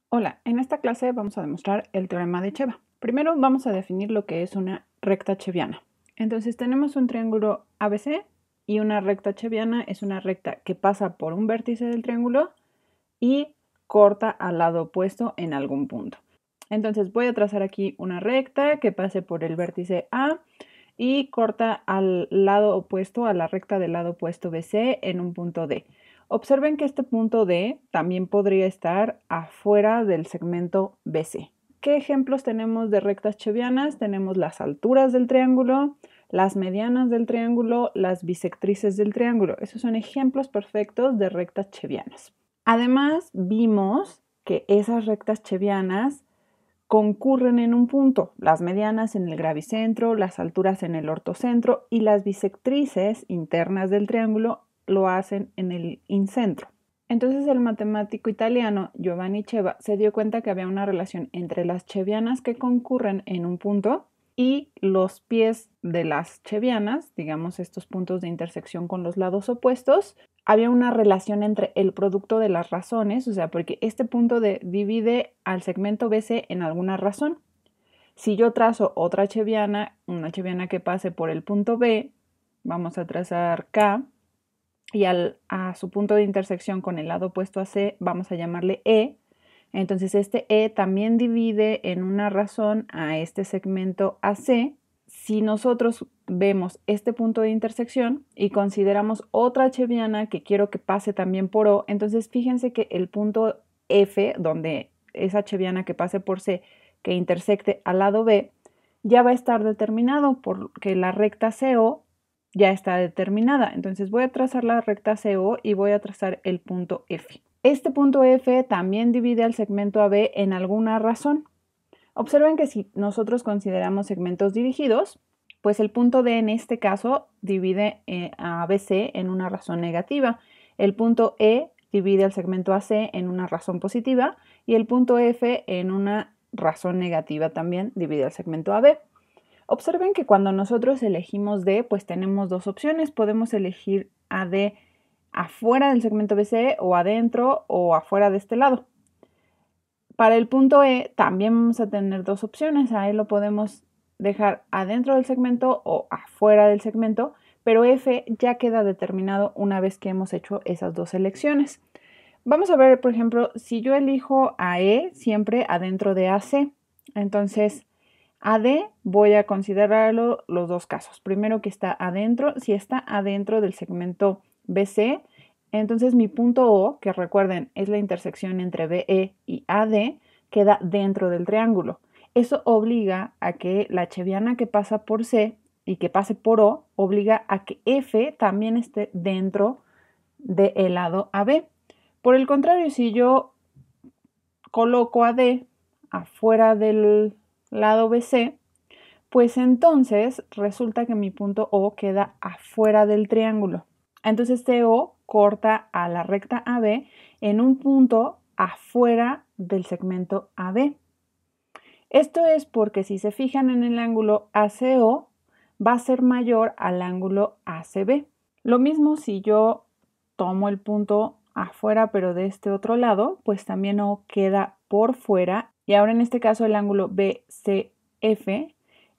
Hola, en esta clase vamos a demostrar el teorema de Cheva. Primero vamos a definir lo que es una recta cheviana. Entonces tenemos un triángulo ABC y una recta cheviana es una recta que pasa por un vértice del triángulo y corta al lado opuesto en algún punto. Entonces voy a trazar aquí una recta que pase por el vértice A y corta al lado opuesto, a la recta del lado opuesto BC en un punto D. Observen que este punto D también podría estar afuera del segmento BC. ¿Qué ejemplos tenemos de rectas chevianas? Tenemos las alturas del triángulo, las medianas del triángulo, las bisectrices del triángulo. Esos son ejemplos perfectos de rectas chevianas. Además, vimos que esas rectas chevianas concurren en un punto, las medianas en el gravicentro, las alturas en el ortocentro y las bisectrices internas del triángulo lo hacen en el incentro. Entonces el matemático italiano Giovanni Cheva se dio cuenta que había una relación entre las chevianas que concurren en un punto y los pies de las chevianas, digamos estos puntos de intersección con los lados opuestos. Había una relación entre el producto de las razones, o sea, porque este punto divide al segmento BC en alguna razón. Si yo trazo otra cheviana, una cheviana que pase por el punto B, vamos a trazar K, y a su punto de intersección con el lado opuesto a C vamos a llamarle E. Entonces este E también divide en una razón a este segmento AC. Si nosotros vemos este punto de intersección y consideramos otra cheviana que quiero que pase también por O, entonces fíjense que el punto F, donde esa cheviana que pase por C, que intersecte al lado B, ya va a estar determinado porque la recta CO ya está determinada. Entonces voy a trazar la recta CO y voy a trazar el punto F. Este punto F también divide al segmento AB en alguna razón. Observen que si nosotros consideramos segmentos dirigidos, pues el punto D en este caso divide a ABC en una razón negativa. El punto E divide al segmento AC en una razón positiva y el punto F en una razón negativa también divide al segmento AB. Observen que cuando nosotros elegimos D, pues tenemos dos opciones. Podemos elegir AD afuera del segmento BC o adentro o afuera de este lado. Para el punto E también vamos a tener dos opciones. A E lo podemos dejar adentro del segmento o afuera del segmento, pero F ya queda determinado una vez que hemos hecho esas dos elecciones. Vamos a ver, por ejemplo, si yo elijo a E siempre adentro de AC, entonces AD voy a considerarlo los dos casos. Primero que está adentro, si está adentro del segmento BC, entonces mi punto O, que recuerden es la intersección entre BE y AD, queda dentro del triángulo. Eso obliga a que la cheviana que pasa por C y que pase por O, obliga a que F también esté dentro del lado AB. Por el contrario, si yo coloco a D afuera del lado BC, pues entonces resulta que mi punto O queda afuera del triángulo. Entonces CO corta a la recta AB en un punto afuera del segmento AB. Esto es porque si se fijan en el ángulo ACO va a ser mayor al ángulo ACB. Lo mismo si yo tomo el punto afuera pero de este otro lado, pues también O queda por fuera y ahora en este caso el ángulo BCF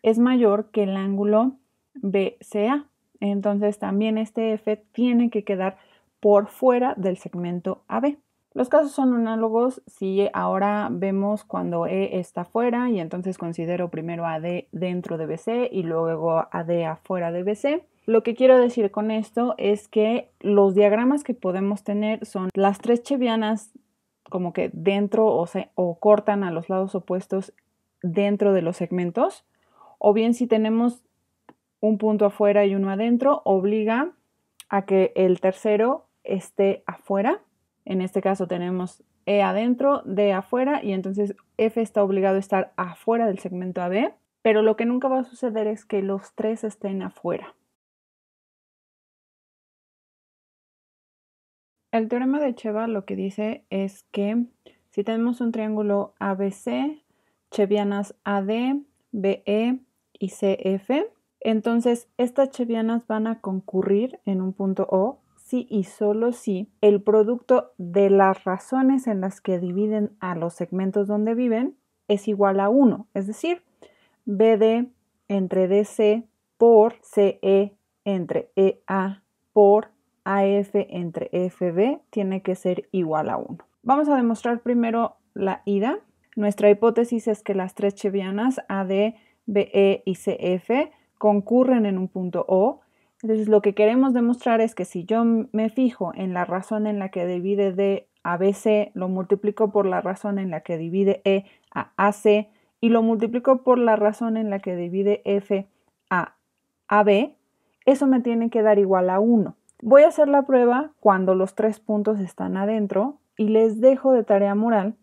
es mayor que el ángulo BCA. Entonces también este F tiene que quedar por fuera del segmento AB. Los casos son análogos si ahora vemos cuando E está fuera y entonces considero primero AD dentro de BC y luego AD afuera de BC. Lo que quiero decir con esto es que los diagramas que podemos tener son las tres chevianas como que dentro o cortan a los lados opuestos dentro de los segmentos, o bien si tenemos un punto afuera y uno adentro, obliga a que el tercero esté afuera. En este caso tenemos E adentro, D afuera y entonces F está obligado a estar afuera del segmento AB, pero lo que nunca va a suceder es que los tres estén afuera. El teorema de Cheva lo que dice es que si tenemos un triángulo ABC, chevianas AD, BE y CF, entonces estas chevianas van a concurrir en un punto O si y solo si el producto de las razones en las que dividen a los segmentos donde viven es igual a 1, es decir, BD entre DC por CE entre EA por AF entre FB tiene que ser igual a 1. Vamos a demostrar primero la ida. Nuestra hipótesis es que las tres chebianas AD, BE y CF concurren en un punto O. Entonces lo que queremos demostrar es que si yo me fijo en la razón en la que divide D a BC, lo multiplico por la razón en la que divide E a AC y lo multiplico por la razón en la que divide F a AB, eso me tiene que dar igual a 1. Voy a hacer la prueba cuando los tres puntos están adentro y les dejo de tarea moral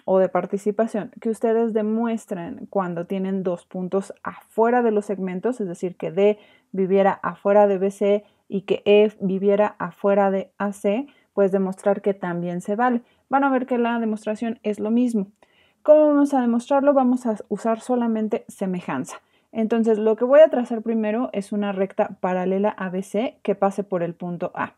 o de participación que ustedes demuestren cuando tienen dos puntos afuera de los segmentos, es decir, que D viviera afuera de BC y que E viviera afuera de AC, pues demostrar que también se vale. Van a ver que la demostración es lo mismo. ¿Cómo vamos a demostrarlo? Vamos a usar solamente semejanza. Entonces, lo que voy a trazar primero es una recta paralela a BC que pase por el punto A.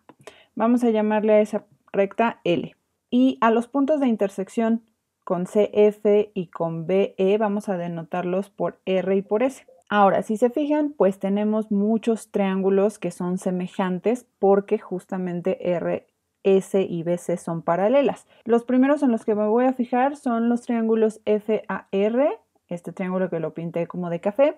Vamos a llamarle a esa recta L. Y a los puntos de intersección con CF y con BE vamos a denotarlos por R y por S. Ahora, si se fijan, pues tenemos muchos triángulos que son semejantes porque justamente R, S y BC son paralelas. Los primeros en los que me voy a fijar son los triángulos FAR, este triángulo que lo pinté como de café,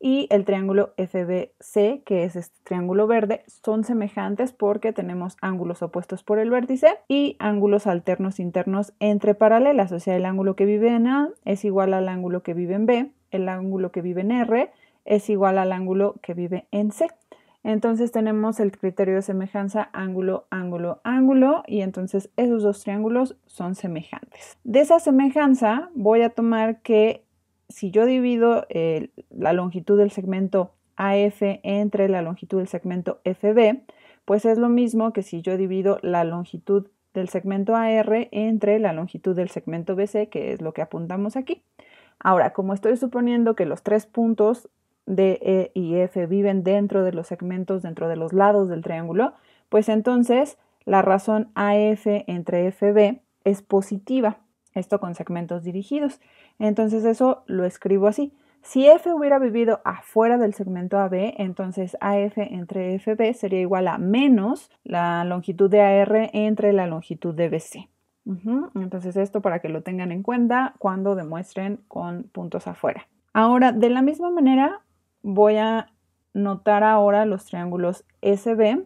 y el triángulo FBC, que es este triángulo verde, son semejantes porque tenemos ángulos opuestos por el vértice y ángulos alternos internos entre paralelas, o sea, el ángulo que vive en A es igual al ángulo que vive en B, el ángulo que vive en R es igual al ángulo que vive en C. Entonces tenemos el criterio de semejanza ángulo, ángulo, ángulo y entonces esos dos triángulos son semejantes. De esa semejanza voy a tomar que si yo divido la longitud del segmento AF entre la longitud del segmento FB, pues es lo mismo que si yo divido la longitud del segmento AR entre la longitud del segmento BC, que es lo que apuntamos aquí. Ahora, como estoy suponiendo que los tres puntos D, E y F viven dentro de los segmentos, dentro de los lados del triángulo, pues entonces la razón AF entre FB es positiva. Esto con segmentos dirigidos. Entonces eso lo escribo así. Si F hubiera vivido afuera del segmento AB, entonces AF entre FB sería igual a menos la longitud de AR entre la longitud de BC. Entonces esto para que lo tengan en cuenta cuando demuestren con puntos afuera. Ahora, de la misma manera, voy a notar ahora los triángulos SB,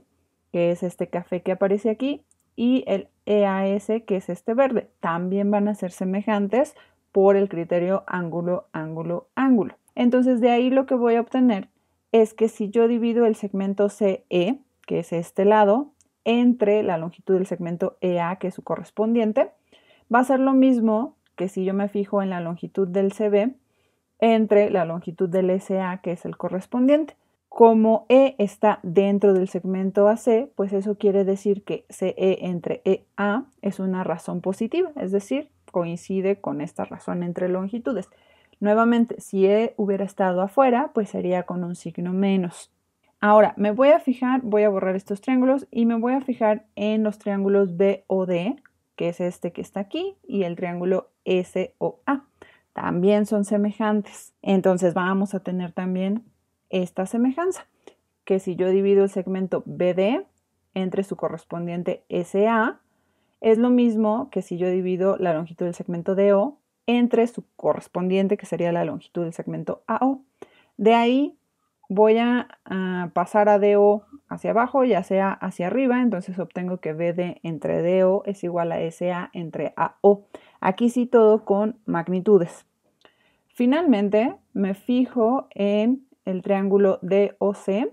que es este café que aparece aquí, y el EAS, que es este verde. También van a ser semejantes por el criterio ángulo, ángulo, ángulo. Entonces de ahí lo que voy a obtener es que si yo divido el segmento CE, que es este lado, entre la longitud del segmento EA, que es su correspondiente, va a ser lo mismo que si yo me fijo en la longitud del CB entre la longitud del SA, que es el correspondiente. Como E está dentro del segmento AC, pues eso quiere decir que CE entre EA es una razón positiva, es decir, coincide con esta razón entre longitudes. Nuevamente, si E hubiera estado afuera, pues sería con un signo menos. Ahora, me voy a fijar, voy a borrar estos triángulos y me voy a fijar en los triángulos BOD, que es este que está aquí, y el triángulo SOA. También son semejantes. Entonces vamos a tener también esta semejanza, que si yo divido el segmento BD entre su correspondiente SA, es lo mismo que si yo divido la longitud del segmento DO entre su correspondiente, que sería la longitud del segmento AO. De ahí voy a pasar a DO hacia abajo, ya sea hacia arriba, entonces obtengo que BD entre DO es igual a SA entre AO. Aquí sí todo con magnitudes. Finalmente me fijo en el triángulo DOC,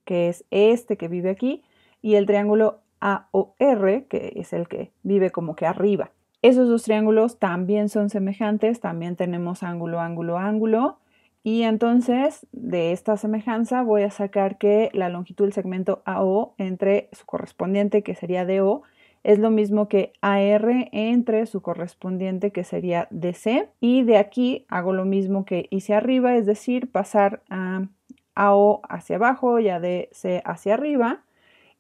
que es este que vive aquí, y el triángulo AOR, que es el que vive como que arriba. Esos dos triángulos también son semejantes, también tenemos ángulo, ángulo, ángulo. Y entonces de esta semejanza voy a sacar que la longitud del segmento AO entre su correspondiente, que sería DO, es lo mismo que AR entre su correspondiente, que sería DC. Y de aquí hago lo mismo que hice arriba, es decir, pasar a AO hacia abajo y a DC hacia arriba.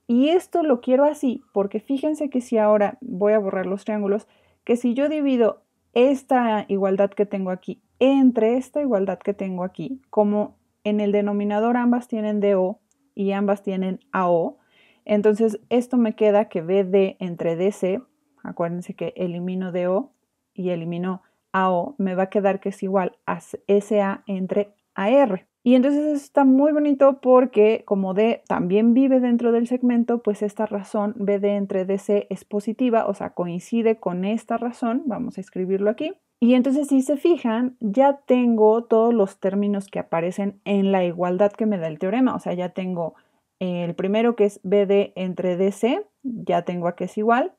Y esto lo quiero así porque fíjense que si ahora voy a borrar los triángulos, que si yo divido esta igualdad que tengo aquí entre esta igualdad que tengo aquí, como en el denominador ambas tienen DO y ambas tienen AO, entonces esto me queda que BD entre DC, acuérdense que elimino DO y elimino AO, me va a quedar que es igual a SA entre AR. Y entonces eso está muy bonito porque como D también vive dentro del segmento, pues esta razón BD entre DC es positiva, o sea, coincide con esta razón, vamos a escribirlo aquí. Y entonces si se fijan, ya tengo todos los términos que aparecen en la igualdad que me da el teorema, o sea, ya tengo el primero que es BD entre DC, ya tengo a que es igual,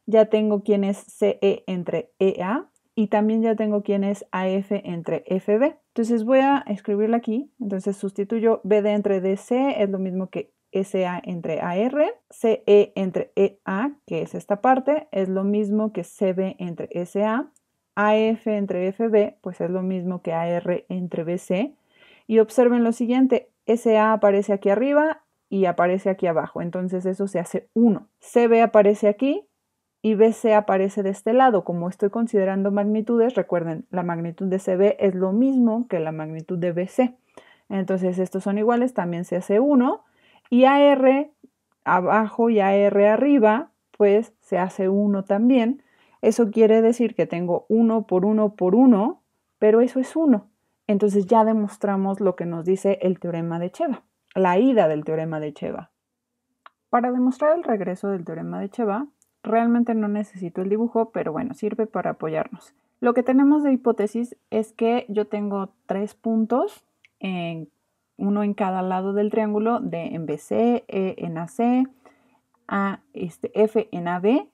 ya tengo quién es CE entre EA, y también ya tengo quién es AF entre FB. Entonces voy a escribirlo aquí. Entonces sustituyo BD entre DC, es lo mismo que SA entre AR. CE entre EA, que es esta parte, es lo mismo que CB entre SA. AF entre FB, pues es lo mismo que AR entre BC. Y observen lo siguiente, SA aparece aquí arriba y aparece aquí abajo. Entonces eso se hace 1. CB aparece aquí y BC aparece de este lado. Como estoy considerando magnitudes, recuerden, la magnitud de CB es lo mismo que la magnitud de BC. Entonces estos son iguales, también se hace 1. Y AR abajo y AR arriba, pues se hace 1 también. Eso quiere decir que tengo 1 por 1 por 1, pero eso es 1. Entonces ya demostramos lo que nos dice el teorema de Cheva, la ida del teorema de Cheva. Para demostrar el regreso del teorema de Cheva, realmente no necesito el dibujo, pero bueno, sirve para apoyarnos. Lo que tenemos de hipótesis es que yo tengo 3 puntos, uno en cada lado del triángulo, D en BC, E en AC, F en AB,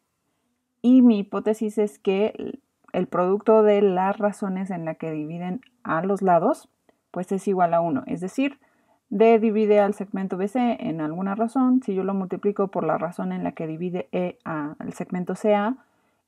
y mi hipótesis es que el producto de las razones en la que dividen a los lados, pues es igual a 1, es decir, D divide al segmento BC en alguna razón, si yo lo multiplico por la razón en la que divide E al segmento CA,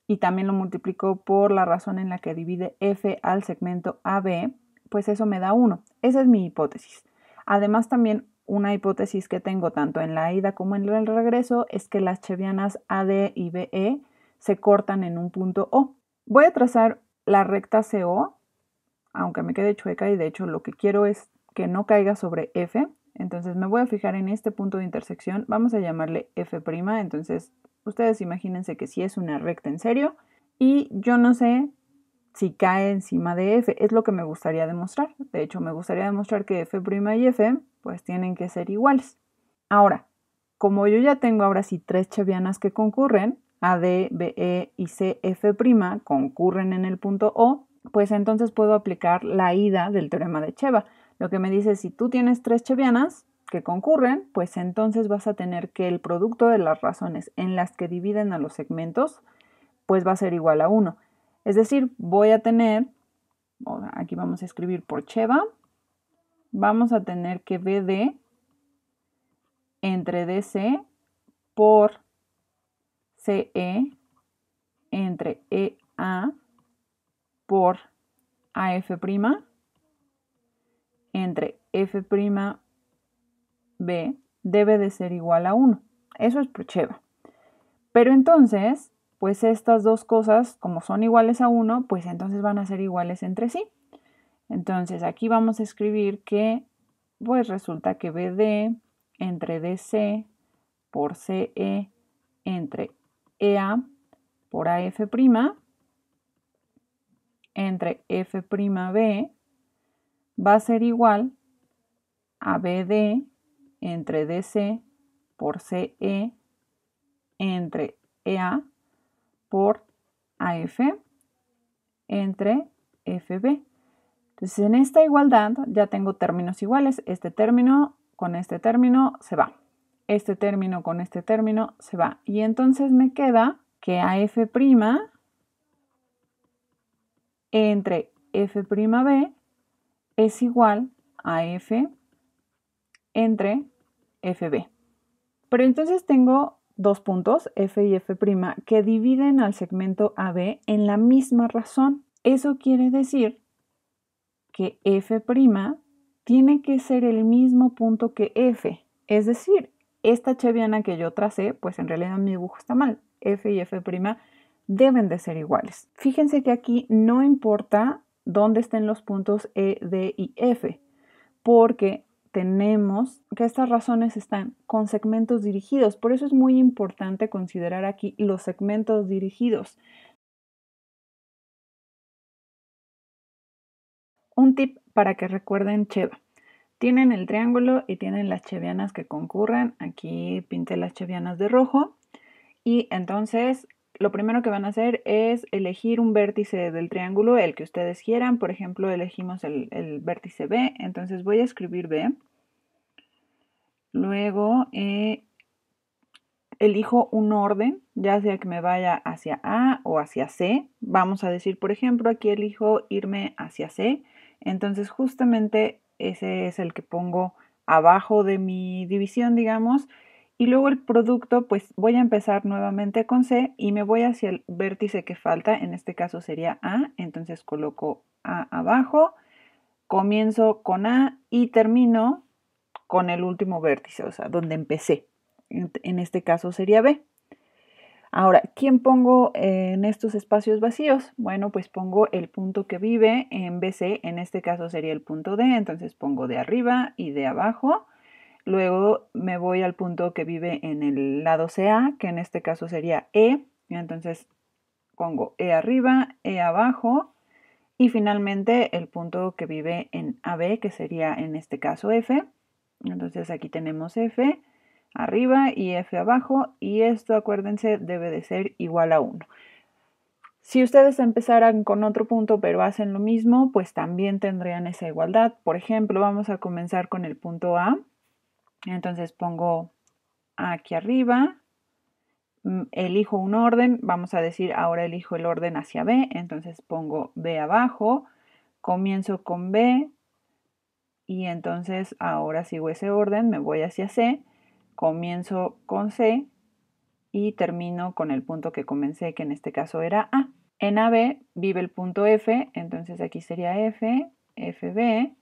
y también lo multiplico por la razón en la que divide F al segmento AB, pues eso me da 1. Esa es mi hipótesis. Además, también una hipótesis que tengo tanto en la ida como en el regreso es que las chevianas AD y BE se cortan en un punto O. Voy a trazar la recta CO, aunque me quede chueca, y de hecho lo que quiero es que no caiga sobre F. Entonces me voy a fijar en este punto de intersección, vamos a llamarle F', entonces ustedes imagínense que sí es una recta en serio, y yo no sé si cae encima de F, es lo que me gustaría demostrar. De hecho, me gustaría demostrar que F' y F pues tienen que ser iguales. Ahora, como yo ya tengo ahora sí 3 chevianas que concurren, AD, BE y CF' concurren en el punto O, pues entonces puedo aplicar la ida del teorema de Cheva. Lo que me dice, si tú tienes 3 chevianas que concurren, pues entonces vas a tener que el producto de las razones en las que dividen a los segmentos, pues va a ser igual a 1. Es decir, voy a tener, aquí vamos a escribir por Cheva, vamos a tener que BD entre DC por CE entre EA por AF' entre F' B debe de ser igual a 1. Eso es por Cheva. Pero entonces, pues estas dos cosas, como son iguales a 1, pues entonces van a ser iguales entre sí. Entonces aquí vamos a escribir que, pues resulta que BD entre DC por CE entre EA por AF' entre F'B va a ser igual a BD entre DC por CE entre EA por AF entre FB. Entonces en esta igualdad ya tengo términos iguales. Este término con este término se va. Este término con este término se va. Y entonces me queda que AF' entre F'B es igual a F entre FB. Pero entonces tengo dos puntos, F y F', que dividen al segmento AB en la misma razón. Eso quiere decir que F' tiene que ser el mismo punto que F. Es decir, esta cheviana que yo tracé, pues en realidad mi dibujo está mal. F y F' deben de ser iguales. Fíjense que aquí no importa dónde estén los puntos E, D y F, porque tenemos que estas razones están con segmentos dirigidos. Por eso es muy importante considerar aquí los segmentos dirigidos. Un tip para que recuerden Cheva. Tienen el triángulo y tienen las chevianas que concurren. Aquí pinté las chevianas de rojo. Y entonces lo primero que van a hacer es elegir un vértice del triángulo, el que ustedes quieran. Por ejemplo, elegimos el vértice B. Entonces voy a escribir B. Luego elijo un orden, ya sea que me vaya hacia A o hacia C. Vamos a decir, por ejemplo, aquí elijo irme hacia C. Entonces justamente ese es el que pongo abajo de mi división, digamos. Y luego el producto, pues voy a empezar nuevamente con C y me voy hacia el vértice que falta. En este caso sería A. Entonces coloco A abajo, comienzo con A y termino con el último vértice, o sea, donde empecé. En este caso sería B. Ahora, ¿quién pongo en estos espacios vacíos? Bueno, pues pongo el punto que vive en BC, en este caso sería el punto D, entonces pongo de arriba y de abajo. Luego me voy al punto que vive en el lado CA, que en este caso sería E, entonces pongo E arriba, E abajo, y finalmente el punto que vive en AB, que sería en este caso F. Entonces aquí tenemos F arriba y F abajo, y esto, acuérdense, debe de ser igual a 1. Si ustedes empezaran con otro punto pero hacen lo mismo, pues también tendrían esa igualdad. Por ejemplo, vamos a comenzar con el punto A. Entonces pongo A aquí arriba, elijo un orden, vamos a decir ahora elijo el orden hacia B, entonces pongo B abajo, comienzo con B y entonces ahora sigo ese orden, me voy hacia C, comienzo con C y termino con el punto que comencé, que en este caso era A. En AB vive el punto F, entonces aquí sería F, FB.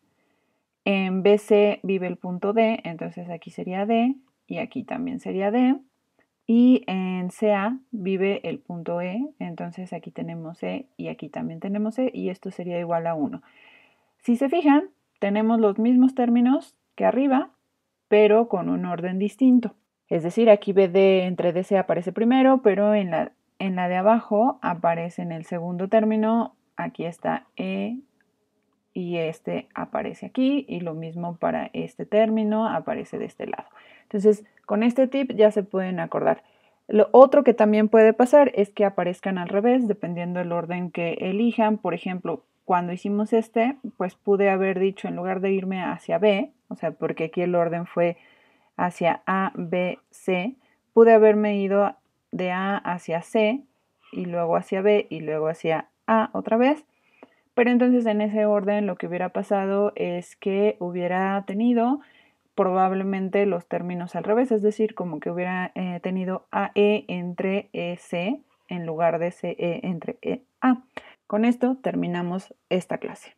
En BC vive el punto D, entonces aquí sería D y aquí también sería D. Y en CA vive el punto E, entonces aquí tenemos E y aquí también tenemos E y esto sería igual a 1. Si se fijan, tenemos los mismos términos que arriba, pero con un orden distinto. Es decir, aquí BD entre DC aparece primero, pero en la de abajo aparece en el segundo término, aquí está E y este aparece aquí, y lo mismo para este término aparece de este lado. Entonces, con este tip ya se pueden acordar. Lo otro que también puede pasar es que aparezcan al revés, dependiendo del orden que elijan. Por ejemplo, cuando hicimos este, pues pude haber dicho, en lugar de irme hacia B, o sea, porque aquí el orden fue hacia A, B, C, pude haberme ido de A hacia C y luego hacia B y luego hacia A otra vez. Pero entonces en ese orden lo que hubiera pasado es que hubiera tenido probablemente los términos al revés, es decir, como que hubiera tenido AE entre EC en lugar de CE entre EA. Con esto terminamos esta clase.